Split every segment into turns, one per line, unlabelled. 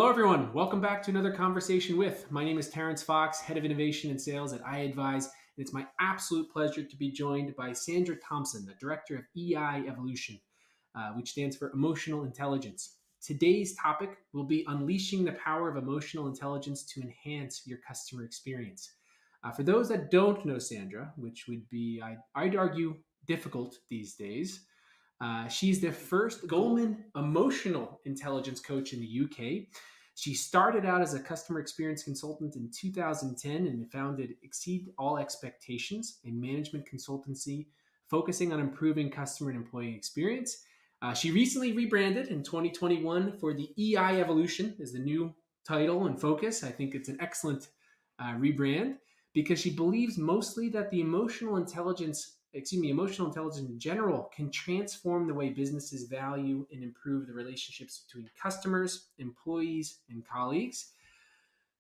Hello, everyone. Welcome back to another conversation with. My name is Terrence Fox, Head of Innovation and Sales at iAdvise, and it's my absolute pleasure to be joined by Sandra Thompson, the Director of EI Evolution, which stands for Emotional Intelligence. Today's topic will be unleashing the power of emotional intelligence to enhance your customer experience. For those that don't know Sandra, which would be, I'd argue, difficult these days, she's the first Goldman emotional intelligence coach in the UK. She started out as a customer experience consultant in 2010 and founded Exceed All Expectations, a management consultancy focusing on improving customer and employee experience. She recently rebranded in 2021 for the EI Evolution is the new title and focus. I think it's an excellent rebrand because she believes mostly that the emotional intelligence in general can transform the way businesses value and improve the relationships between customers, employees, and colleagues.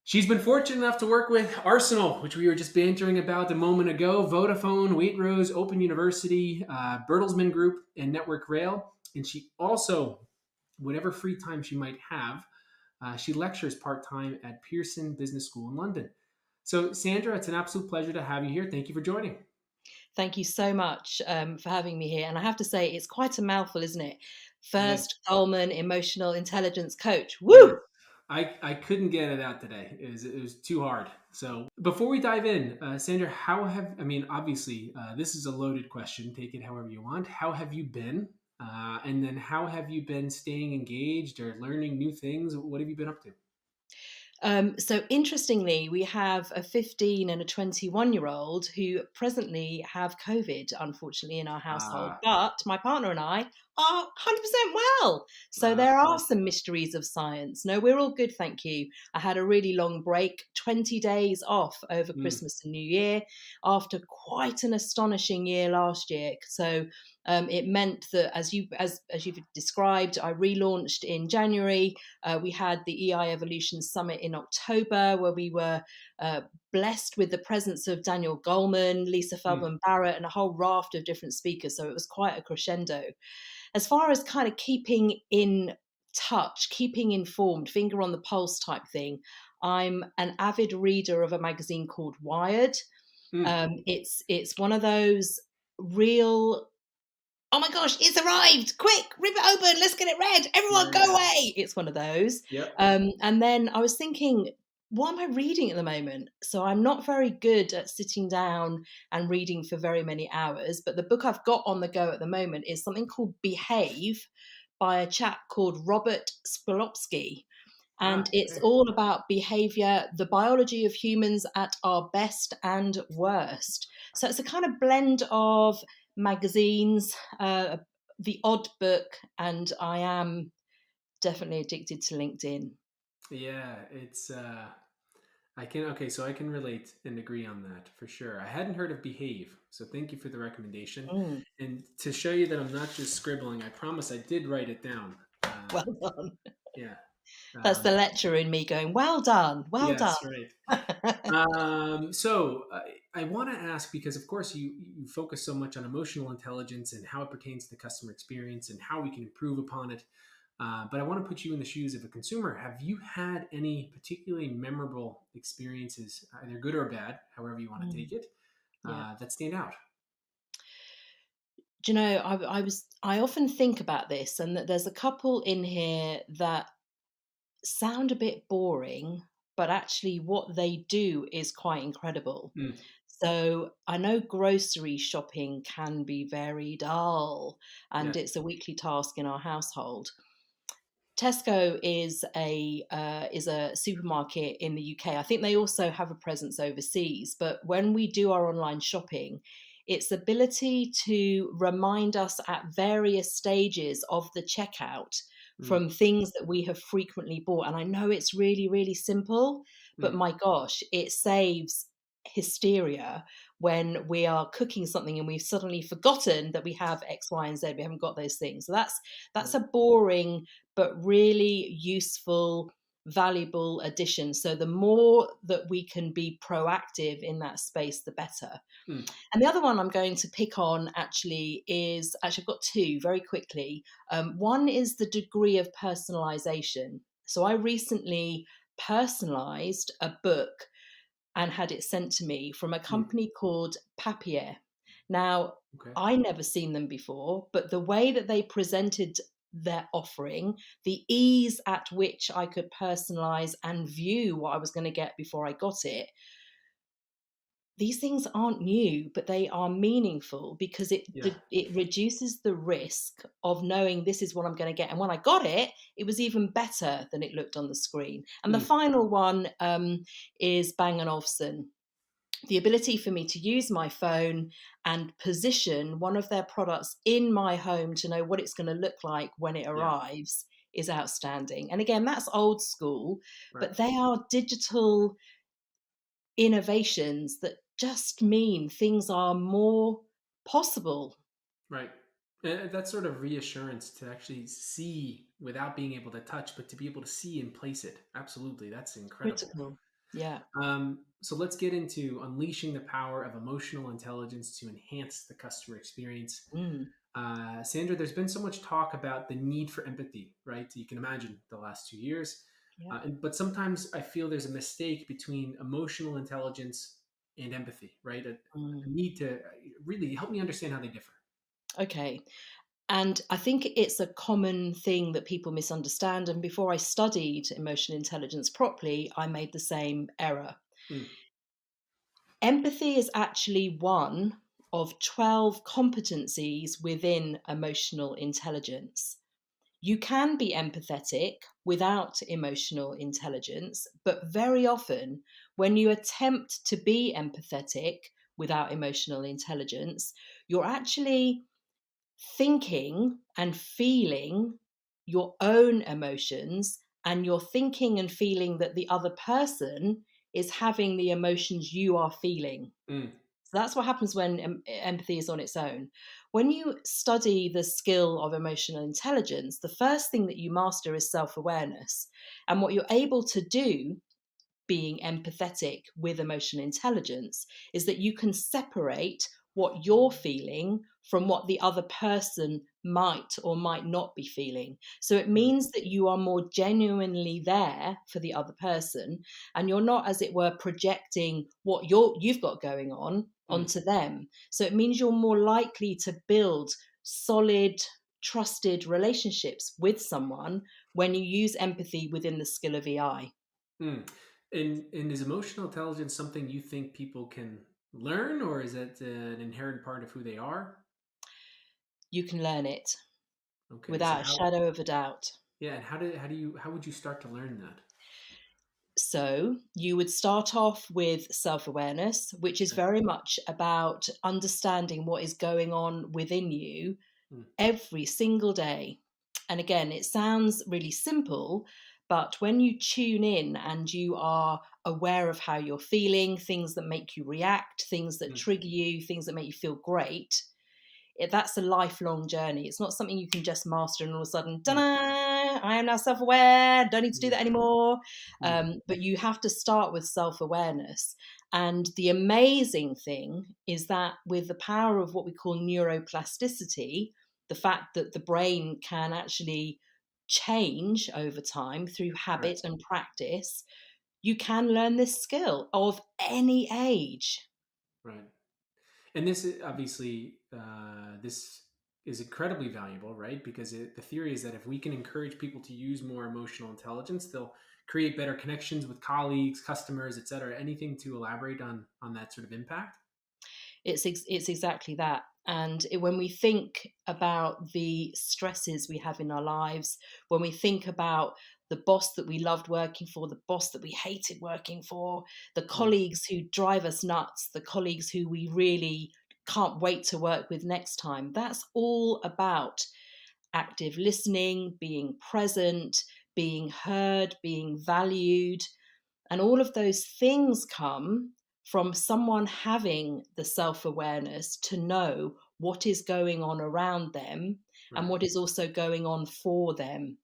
She's been fortunate enough to work with Arsenal, which we were just bantering about a moment ago, Vodafone, Waitrose, Open University, Bertelsmann Group, and Network Rail. And she also, whatever free time she might have, she lectures part-time at Pearson Business School in London. So, Sandra, it's an absolute pleasure to have you here. Thank you for joining.
Thank you so much for having me here. And I have to say, it's quite a mouthful, isn't it?
Yeah.
First Goldman Emotional Intelligence Coach.
Yeah.
Woo!
I couldn't get it out today. It was too hard. So before we dive in, Sandra, obviously, this is a loaded question. Take it however you want. How have you been? And then how have you been staying engaged or learning new things? What have you been up to?
So interestingly, we have a 15 and a 21-year-old who presently have COVID, unfortunately, in our household.
Uh,
But my partner and I are 100% well. So there are some mysteries of science. No, we're all good, thank you. I had a really long break, 20 days off over
mm,
Christmas and New Year after quite an astonishing year last year. So it meant that, as you've described, I relaunched in January. We had the EI Evolution Summit in October, where we were blessed with the presence of Daniel Goleman, Lisa
mm,
Feldman Barrett, and a whole raft of different speakers. So it was quite a crescendo. As far as kind of keeping in touch, keeping informed, finger on the pulse type thing, I'm an avid reader of a magazine called Wired.
mm.
It's one of those real, oh my gosh, it's arrived! Quick, rip it open, let's get it read. Everyone go
Yeah.
away. It's one of those.
Yep.
And then I was thinking, what am I reading at the moment? So I'm not very good at sitting down and reading for very many hours, but the book I've got on the go at the moment is something called Behave by a chap called Robert Spolopsky. And it's
Okay.
all about behavior, the biology of humans at our best and worst. So it's a kind of blend of magazines, the odd book, and I am definitely addicted to LinkedIn.
Yeah, it's I can relate and agree on that for sure. I hadn't heard of Behave, so thank you for the recommendation.
Mm,
And to show you that I'm not just scribbling, I promise I did write it down.
well done.
Yeah.
That's the
Um,
lecturer in me going, well done, well done.
yes, right. So I want to ask because, of course, you focus so much on emotional intelligence and how it pertains to customer experience and how we can improve upon it. But I want to put you in the shoes of a consumer. Have you had any particularly memorable experiences, either good or bad, however you want to
Mm,
take it,
yeah.
that stand out?
Do you know, I often think about this, and that there's a couple in here that sound a bit boring, but actually what they do is quite incredible.
Mm,
So I know grocery shopping can be very dull, and
yes.
it's a weekly task in our household. Tesco is a supermarket in the UK. I think they also have a presence overseas. But when we do our online shopping, its ability to remind us at various stages of the checkout
Mm,
from things that we have frequently bought. And I know it's really, really simple, but
mm,
my gosh, it saves hysteria when we are cooking something and we've suddenly forgotten that we have X, Y, and Z. We haven't got those things. So that's
right.
a boring but really useful, valuable addition. So the more that we can be proactive in that space, the better.
Mm,
And the other one I'm going to pick on I've got two very quickly. One is the degree of personalization. So I recently personalized a book and had it sent to me from a
Mm,
company called Papier. Now,
okay.
I never seen them before, but the way that they presented their offering, the ease at which I could personalize and view what I was going to get before I got it, these things aren't new, but they are meaningful because
Yeah.
it reduces the risk of knowing this is what I'm going to get. And when I got it, it was even better than it looked on the screen. And the
Mm,
final one is Bang& Olufsen, the ability for me to use my phone and position one of their products in my home to know what it's going to look like when it
yeah.
arrives is outstanding. And again, that's old school,
Right.
but they are digital innovations that just mean things are more possible.
Right. And that sort of reassurance to actually see without being able to touch, but to be able to see and place it. Absolutely. That's incredible.
Critical. Yeah.
So let's get into unleashing the power of emotional intelligence to enhance the customer experience.
Mm,
Sandra, there's been so much talk about the need for empathy, right? You can imagine the last 2 years.
yeah.
But sometimes I feel there's a mistake between emotional intelligence and empathy, right? A
Mm.
need to really help me understand how they differ.
Okay. And I think it's a common thing that people misunderstand. And before I studied emotional intelligence properly, I made the same error.
Mm,
Empathy is actually one of 12 competencies within emotional intelligence. You can be empathetic without emotional intelligence, but very often, when you attempt to be empathetic without emotional intelligence, you're actually thinking and feeling your own emotions, and you're thinking and feeling that the other person is having the emotions you are feeling.
mm,
So that's what happens when empathy is on its own. When you study the skill of emotional intelligence, the first thing that you master is self awareness. And what you're able to do, being empathetic with emotional intelligence, is that you can separate what you're feeling from what the other person might or might not be feeling. So it
mm,
means that you are more genuinely there for the other person, and you're not, as it were, projecting what you've got going on
mm,
onto them. So it means you're more likely to build solid, trusted relationships with someone when you use empathy within the skill of EI.
mm. And is emotional intelligence something you think people can learn, or is it an inherent part of who they are?
You can learn it
Okay, so
without a
how?
shadow of a doubt.
Yeah, and how would you start to learn that?
So, you would start off with self awareness, which is
Okay.
very much about understanding what is going on within you
Mm,
every single day. And again, it sounds really simple, but when you tune in and you are aware of how you're feeling, things that make you react, things that
mm,
trigger you, things that make you feel great, that's a lifelong journey. It's not something you can just master and all of a sudden,
mm,
ta-da, I am now self-aware, don't need to do
mm,
that anymore.
mm,
But you have to start with self-awareness. And the amazing thing is that with the power of what we call neuroplasticity, the fact that the brain can actually change over time through
right,
habit and practice, you can learn this skill of any age.
right. And this is obviously this is incredibly valuable, right? Because the theory is that if we can encourage people to use more emotional intelligence, they'll create better connections with colleagues, customers, et cetera. Anything to elaborate on that sort of impact?
It's exactly that. And when we think about the stresses we have in our lives, when we think about the boss that we loved working for, the boss that we hated working for, the
Mm,
colleagues who drive us nuts, the colleagues who we really can't wait to work with next time, that's all about active listening, being present, being heard, being valued. And all of those things come from someone having the self awareness to know what is going on around them and
right.
what is also going on for them.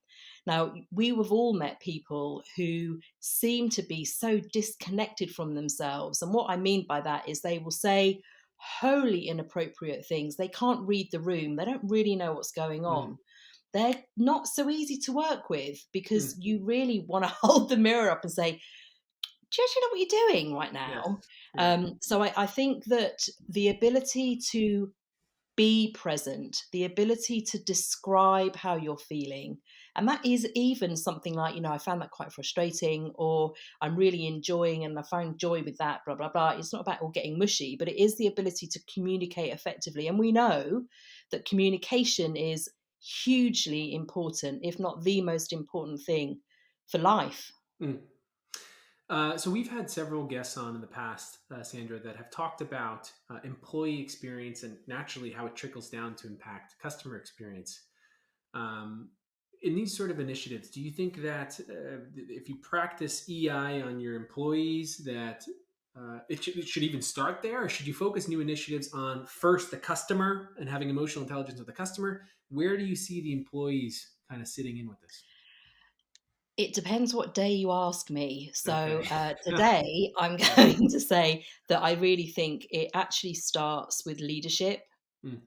Now, we have all met people who seem to be so disconnected from themselves. And what I mean by that is they will say wholly inappropriate things. They can't read the room, they don't really know what's going
Mm,
on. they're not so easy to work with, because
Mm.
you really want to hold the mirror up and say, do you actually know what you're doing right
Yes.
now?
Yeah.
So I think that the ability to be present, the ability to describe how you're feeling. And that is even something like, I found that quite frustrating, or I'm really enjoying and I found joy with that, blah, blah, blah. It's not about all getting mushy, but it is the ability to communicate effectively. And we know that communication is hugely important, if not the most important thing for life.
Mm. So we've had several guests on in the past, Sandra, that have talked about employee experience and naturally how it trickles down to impact customer experience. Um, in these sort of initiatives, do you think that if you practice EI on your employees, that it should even start there, or should you focus new initiatives on first the customer and having emotional intelligence with the customer? Where do you see the employees kind of sitting in with this?
It depends what day you ask me.
Okay.
So today, I'm
Yeah.
going to say that I really think it actually starts with leadership.
Mm,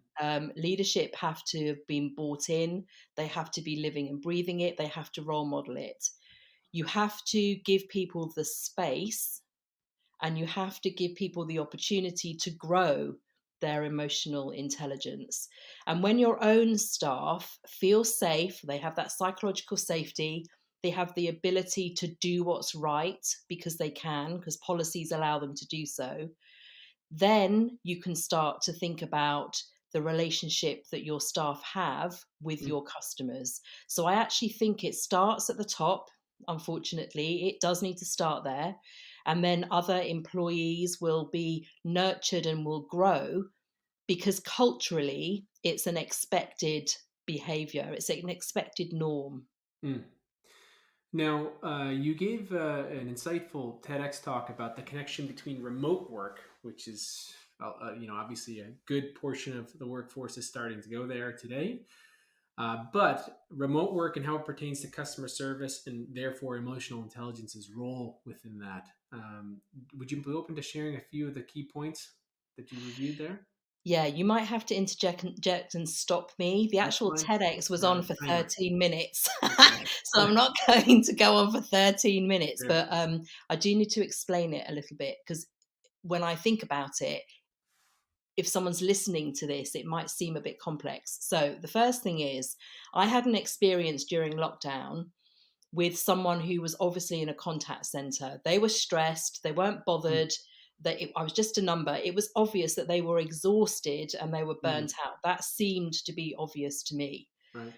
Leadership have to have been bought in. They have to be living and breathing it. They have to role model it. You have to give people the space, and you have to give people the opportunity to grow their emotional intelligence. And when your own staff feel safe, they have that psychological safety, they have the ability to do what's right because they can, because policies allow them to do so, then you can start to think about the relationship that your staff have with
mm,
your customers. So I actually think it starts at the top. Unfortunately, it does need to start there. And then other employees will be nurtured and will grow, because culturally, it's an expected behavior, it's an expected norm.
mm. Now, you gave an insightful TEDx talk about the connection between remote work, which is, obviously a good portion of the workforce is starting to go there today, but remote work and how it pertains to customer service and therefore emotional intelligence's role within that. Would you be open to sharing a few of the key points that you reviewed there?
Yeah, you might have to interject and stop me. The
That's
actual
fine.
TEDx was
We're on
on
a
for
timer.
13 minutes.
Okay.
So I'm not going to go on for 13 minutes,
Sure.
but I do need to explain it a little bit, because when I think about it, if someone's listening to this, it might seem a bit complex. So the first thing is, I had an experience during lockdown with someone who was obviously in a contact center. They were stressed, they weren't
Mm,
bothered. I was just a number. It was obvious that they were exhausted and they were
mm,
burnt out. That seemed to be obvious to me.
right.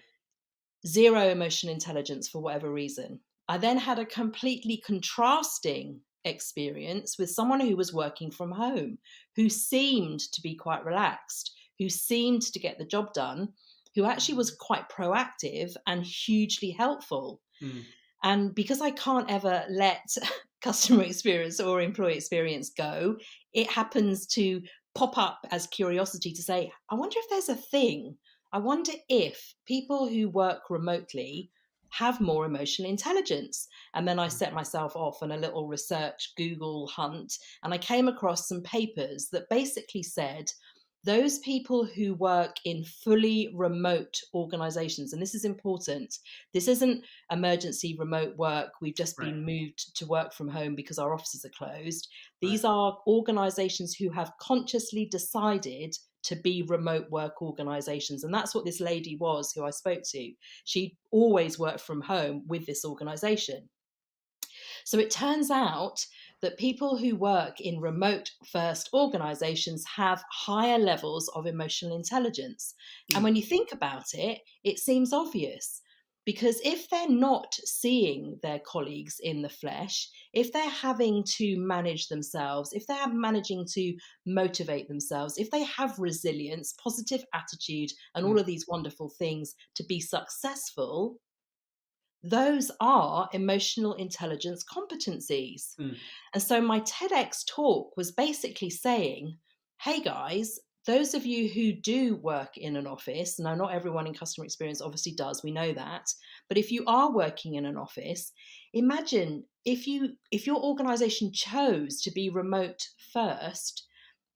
Zero emotional intelligence for whatever reason. I then had a completely contrasting experience with someone who was working from home, who seemed to be quite relaxed, who seemed to get the job done, who actually was quite proactive and hugely helpful.
Mm,
And because I can't ever let customer experience or employee experience go, it happens to pop up as curiosity to say, I wonder if there's a thing. I wonder if people who work remotely have more emotional intelligence. And then I
mm,
set myself off on a little research Google hunt, and I came across some papers that basically said those people who work in fully remote organizations, and this is important, this isn't emergency remote work. We've just
right.
been moved to work from home because our offices are closed.
Right.
These are organizations who have consciously decided to be remote work organizations. And that's what this lady was who I spoke to. She always worked from home with this organization. So it turns out that people who work in remote first organizations have higher levels of emotional intelligence. And
Mm,
when you think about it, it seems obvious. Because if they're not seeing their colleagues in the flesh, if they're having to manage themselves, if they're managing to motivate themselves, if they have resilience, positive attitude, and
mm,
all of these wonderful things to be successful, those are emotional intelligence competencies.
mm,
And so my TEDx talk was basically saying, hey guys, those of you who do work in an office, now not everyone in customer experience obviously does, we know that, but if you are working in an office, imagine if your organization chose to be remote first,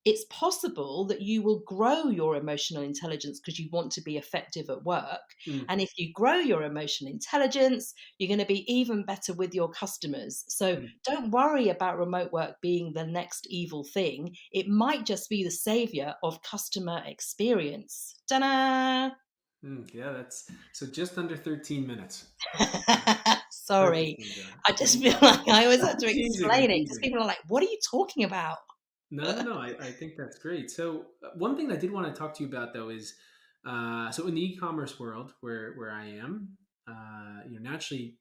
it's possible that you will grow your emotional intelligence because you want to be effective at work.
Mm,
And if you grow your emotional intelligence, you're going to be even better with your customers. So
mm,
don't worry about remote work being the next evil thing. It might just be the savior of customer experience. Ta-da!
yeah, that's so just under 13 minutes. Perfect,
Sorry.
Sandra.
I just feel like I always have
I'm
to
teasing. I'm
explain it because
teasing.
people are like, what are you talking about?
No, no, no. I think that's great. So one thing I did want to talk to you about though is so in the e-commerce world where I am, naturally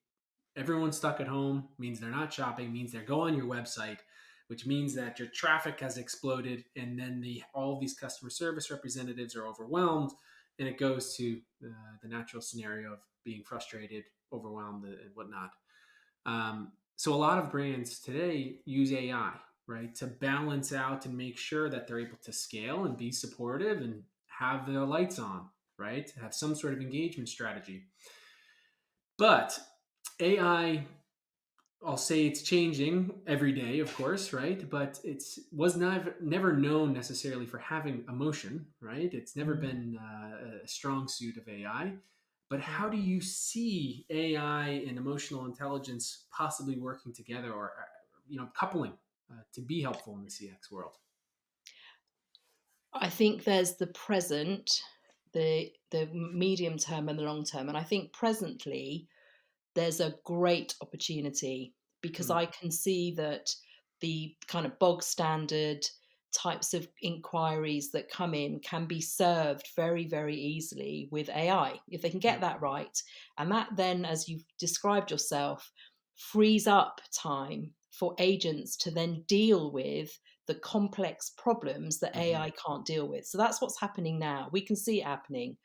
everyone's stuck at home, means they're not shopping, means they go on your website, which means that your traffic has exploded, and then all of these customer service representatives are overwhelmed, and it goes to the natural scenario of being frustrated, overwhelmed, and whatnot. So a lot of brands today use AI, right, to balance out and make sure that they're able to scale and be supportive and have their lights on, right, have some sort of engagement strategy. But AI, I'll say it's changing every day, of course, right? But it's was never known necessarily for having emotion, right? It's never
Mm,
been a strong suit of AI. But
yeah.
how do you see AI and emotional intelligence possibly working together, or coupling to be helpful in the CX world?
I think there's the present, the medium term and the long term. And I think presently there's a great opportunity because
Mm,
I can see that the kind of bog standard types of inquiries that come in can be served very, very easily with AI if they can get
mm,
that right. And that then, as you've described yourself, frees up time for agents to then deal with the complex problems that
mhm,
AI can't deal with. So that's what's happening now. We can see it happening.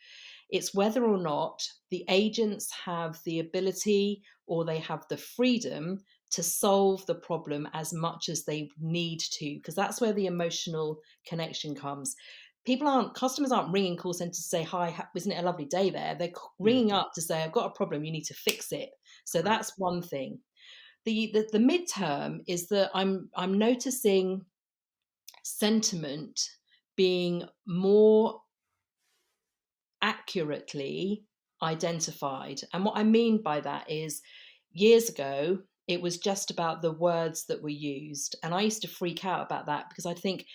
It's whether or not the agents have the ability or they have the freedom to solve the problem as much as they need to, because that's where the emotional connection comes. Customers aren't ringing call centers to say, hi, isn't it a lovely day there? They're
mm,
ringing up to say, I've got a problem, you need to fix it. So
right.
that's one thing. The midterm is that I'm noticing sentiment being more accurately identified. And what I mean by that is years ago, it was just about the words that were used. And I used to freak out about that because I think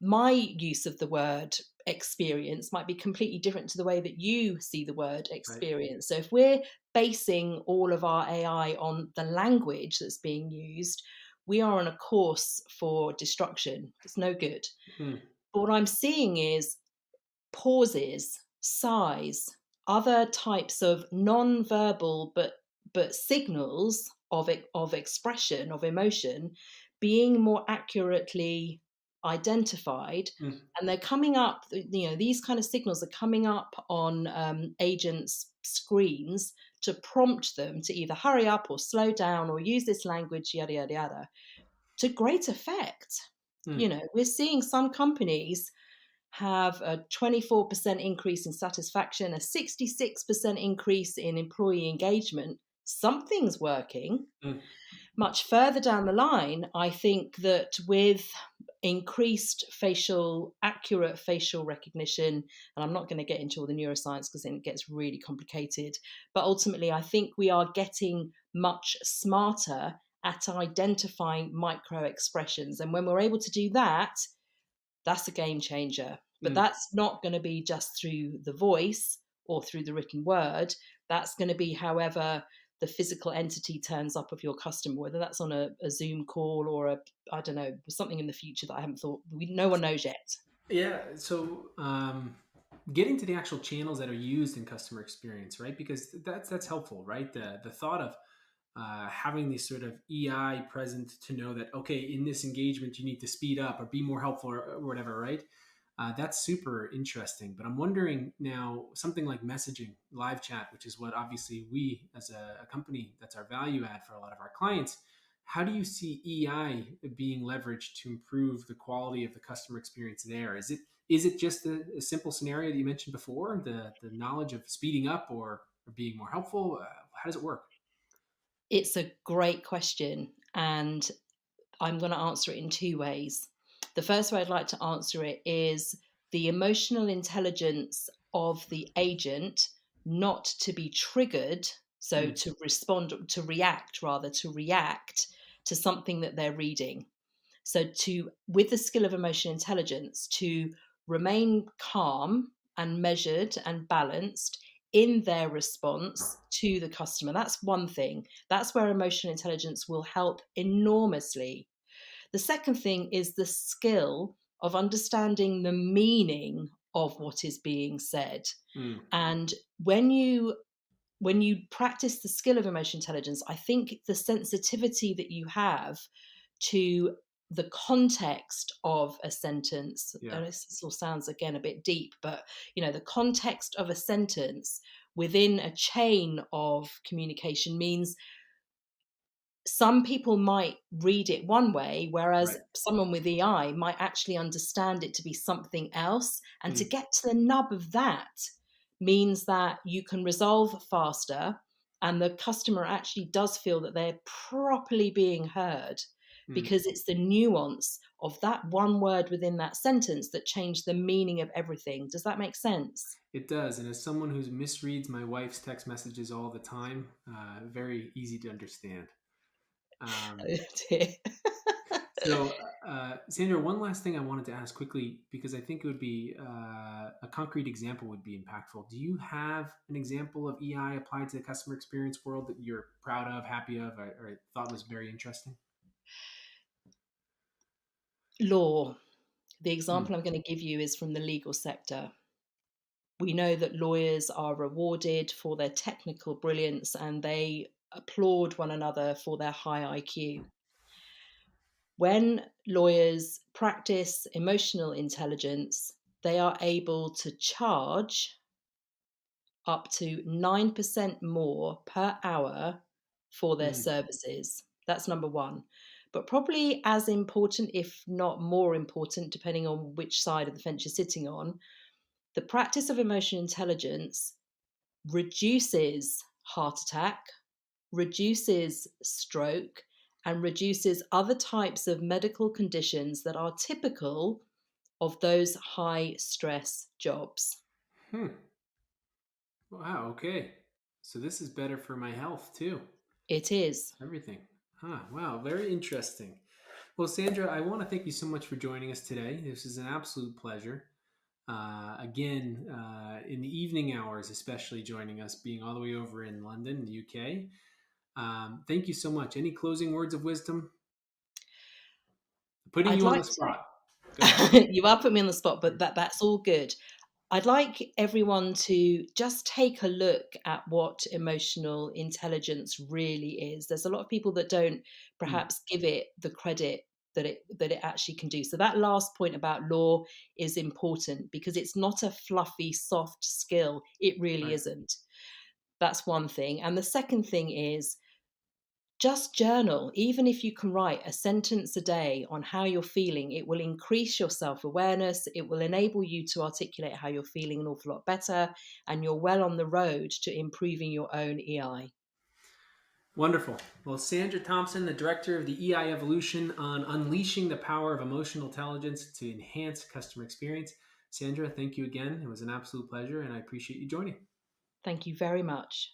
my use of the word experience might be completely different to the way that you see the word
Right.
experience. So if we're basing all of our AI on the language that's being used, we are on a course for destruction. It's no good.
Mm,
But what I'm seeing is pauses, sighs, other types of non-verbal but signals of expression of emotion being more accurately identified,
mm,
and they're coming up. These kind of signals are coming up on agents' screens to prompt them to either hurry up or slow down or use this language, yada yada yada, to great effect.
mm,
We're seeing some companies have a 24% increase in satisfaction, a 66% increase in employee engagement. Something's working.
mm,
Much further down the line, I think that with increased accurate facial recognition, and I'm not going to get into all the neuroscience because then it gets really complicated, but ultimately, I think we are getting much smarter at identifying micro expressions. And when we're able to do that, that's a game changer. But
mm.
that's not going to be just through the voice or through the written word. That's going to be however the physical entity turns up of your customer, whether that's on a Zoom call or I don't know, something in the future that I haven't thought, no one knows yet.
Yeah. So getting to the actual channels that are used in customer experience, right? Because that's helpful, right? The thought of having this sort of EI present to know that okay, in this engagement you need to speed up or be more helpful or whatever, right? That's super interesting. But I'm wondering now something like messaging, live chat, which is what obviously we as a company that's our value add for a lot of our clients. How do you see EI being leveraged to improve the quality of the customer experience there? Is it just a simple scenario that you mentioned before, the knowledge of speeding up or being more helpful? How does it work?
It's a great question. And I'm going to answer it in two ways. The first way I'd like to answer it is the emotional intelligence of the agent not to be triggered, so
Mm,
to respond, to react rather, to react to something that they're reading. So to with the skill of emotional intelligence to remain calm and measured and balanced in their response to the customer. That's one thing. That's where emotional intelligence will help enormously. The second thing is the skill of understanding the meaning of what is being said.
mm,
And when you practice the skill of emotional intelligence, I think the sensitivity that you have to the context of a sentence,
yeah.
and this all sounds again a bit deep, but the context of a sentence within a chain of communication means some people might read it one way, whereas
Right.
someone with EI might actually understand it to be something else. And to
Mm,
get to the nub of that means that you can resolve faster and the customer actually does feel that they're properly being heard
mm.
because it's the nuance of that one word within that sentence that changed the meaning of everything. Does that make sense?
It does. And as someone who misreads my wife's text messages all the time, very easy to understand. Um,
Oh dear.
so, Sandra, one last thing I wanted to ask quickly, because I think it would be a concrete example would be impactful. Do you have an example of EI applied to the customer experience world that you're proud of, happy of, or thought was very interesting?
Law. The
Mm,
example I'm going to give you is from the legal sector. We know that lawyers are rewarded for their technical brilliance and they applaud one another for their high IQ. When lawyers practice emotional intelligence, they are able to charge up to 9% more per hour for their
mm,
services. That's number one. But probably as important, if not more important, depending on which side of the fence you're sitting on, the practice of emotional intelligence reduces heart attack, reduces stroke, and reduces other types of medical conditions that are typical of those high stress jobs.
hmm. Wow. Okay. So this is better for my health too.
It is.
Everything. Huh. Wow. Very interesting. Well, Sandra, I want to thank you so much for joining us today. This is an absolute pleasure. Again, in the evening hours, especially joining us, being all the way over in London, the UK. Thank you so much. Any closing words of wisdom? Putting
I'd
you on
like
the spot. Go ahead.
to. You are putting me on the spot, but that's all good. I'd like everyone to just take a look at what emotional intelligence really is. There's a lot of people that don't
Mm,
perhaps give it the credit that it actually can do. So that last point about law is important because it's not a fluffy, soft skill. It really
right.
isn't. That's one thing. And the second thing is just journal. Even if you can write a sentence a day on how you're feeling, it will increase your self awareness. It will enable you to articulate how you're feeling an awful lot better. And you're well on the road to improving your own EI.
Wonderful. Well, Sandra Thompson, the director of the EI Evolution on unleashing the power of emotional intelligence to enhance customer experience. Sandra, thank you again. It was an absolute pleasure, and I appreciate you joining.
Thank you very much.